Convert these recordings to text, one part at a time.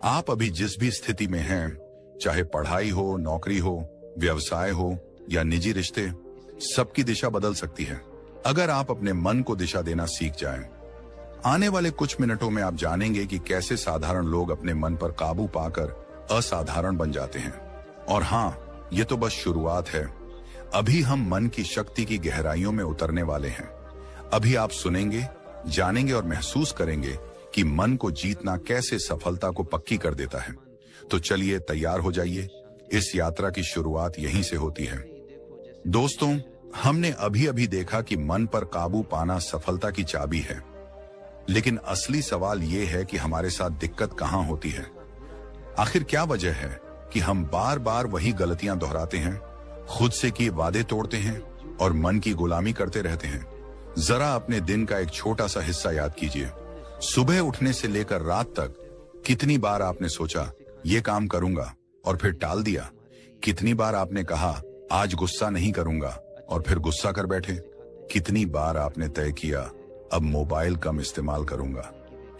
आप अभी जिस भी स्थिति में हैं, चाहे पढ़ाई हो, नौकरी हो, व्यवसाय हो या निजी रिश्ते, सबकी दिशा बदल सकती है अगर आप अपने मन को दिशा देना सीख जाएं। आने वाले कुछ मिनटों में आप जानेंगे कि कैसे साधारण लोग अपने मन पर काबू पाकर असाधारण बन जाते हैं। और हाँ, ये तो बस शुरुआत है। अभी हम मन की शक्ति की गहराइयों में उतरने वाले हैं। अभी आप सुनेंगे, जानेंगे और महसूस करेंगे कि मन को जीतना कैसे सफलता को पक्की कर देता है। तो चलिए तैयार हो जाइए, इस यात्रा की शुरुआत यहीं से होती है। दोस्तों, हमने अभी अभी देखा कि मन पर काबू पाना सफलता की चाबी है, लेकिन असली सवाल यह है कि हमारे साथ दिक्कत कहां होती है। आखिर क्या वजह है कि हम बार बार वही गलतियां दोहराते हैं, खुद से किए वादे तोड़ते हैं और मन की गुलामी करते रहते हैं। जरा अपने दिन का एक छोटा सा हिस्सा याद कीजिए। सुबह उठने से लेकर रात तक कितनी बार आपने सोचा ये काम करूंगा और फिर टाल दिया? कितनी बार आपने कहा आज गुस्सा नहीं करूंगा और फिर गुस्सा कर बैठे? कितनी बार आपने तय किया अब मोबाइल कम इस्तेमाल करूंगा,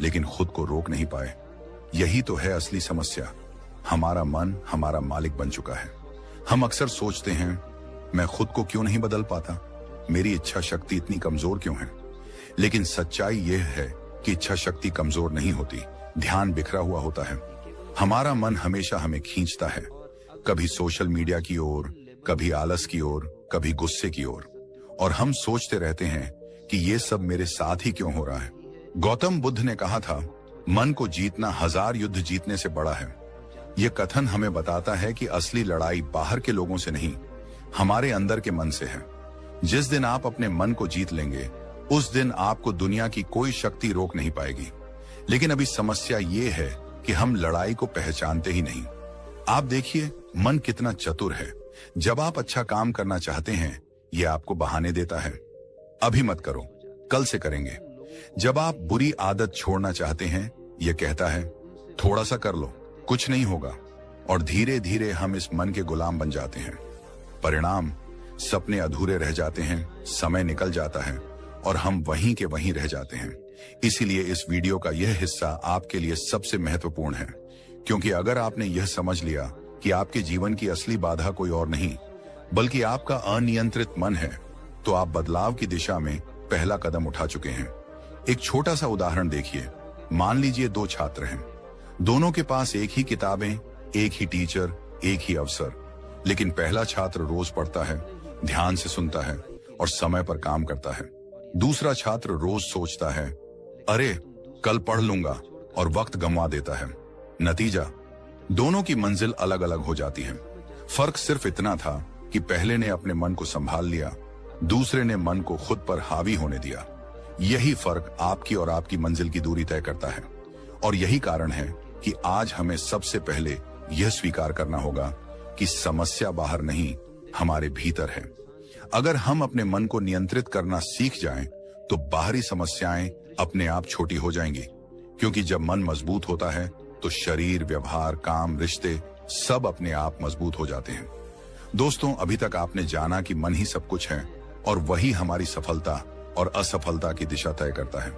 लेकिन खुद को रोक नहीं पाए? यही तो है असली समस्या। हमारा मन हमारा मालिक बन चुका है। हम अक्सर सोचते हैं, मैं खुद को क्यों नहीं बदल पाता, मेरी इच्छा शक्ति इतनी कमजोर क्यों है? लेकिन सच्चाई यह है कि इच्छा शक्ति कमजोर नहीं होती, ध्यान बिखरा हुआ होता है। हमारा मन हमेशा हमें खींचता है, कभी सोशल मीडिया की ओर, कभी आलस की ओर, कभी गुस्से की ओर, और हम सोचते रहते हैं कि ये सब मेरे साथ ही क्यों हो रहा है। गौतम बुद्ध ने कहा था, मन को जीतना 1000 युद्ध जीतने से बड़ा है। ये कथन हमें बताता है कि असली लड़ाई बाहर के लोगों से नहीं, हमारे अंदर के मन से है। जिस दिन आप अपने मन को जीत लेंगे, उस दिन आपको दुनिया की कोई शक्ति रोक नहीं पाएगी। लेकिन अभी समस्या ये है कि हम लड़ाई को पहचानते ही नहीं। आप देखिए, मन कितना चतुर है। जब आप अच्छा काम करना चाहते हैं, ये आपको बहाने देता है, अभी मत करो, कल से करेंगे। जब आप बुरी आदत छोड़ना चाहते हैं, ये कहता है थोड़ा सा कर लो, कुछ नहीं होगा। और धीरे धीरे हम इस मन के गुलाम बन जाते हैं। परिणाम, सपने अधूरे रह जाते हैं, समय निकल जाता है और हम वहीं के वहीं रह जाते हैं। इसीलिए इस वीडियो का यह हिस्सा आपके लिए सबसे महत्वपूर्ण है, क्योंकि अगर आपने यह समझ लिया कि आपके जीवन की असली बाधा कोई और नहीं बल्कि आपका अनियंत्रित मन है, तो आप बदलाव की दिशा में पहला कदम उठा चुके हैं। एक छोटा सा उदाहरण देखिए। मान लीजिए 2 छात्र हैं, दोनों के पास एक ही किताबें, एक ही टीचर, एक ही अवसर, लेकिन पहला छात्र रोज पढ़ता है, ध्यान से सुनता है और समय पर काम करता है। दूसरा छात्र रोज सोचता है, अरे कल पढ़ लूंगा, और वक्त गंवा देता है। नतीजा, दोनों की मंजिल अलग अलग हो जाती है। फर्क सिर्फ इतना था कि पहले ने अपने मन को संभाल लिया, दूसरे ने मन को खुद पर हावी होने दिया। यही फर्क आपकी और आपकी मंजिल की दूरी तय करता है। और यही कारण है कि आज हमें सबसे पहले यह स्वीकार करना होगा कि समस्या बाहर नहीं, हमारे भीतर है। अगर हम अपने मन को नियंत्रित करना सीख जाएं, तो बाहरी समस्याएं अपने आप छोटी हो जाएंगी। क्योंकि जब मन मजबूत होता है, तो शरीर, व्यवहार, काम, रिश्ते सब अपने आप मजबूत हो जाते हैं। दोस्तों, अभी तक आपने जाना कि मन ही सब कुछ है और वही हमारी सफलता और असफलता की दिशा तय करता है।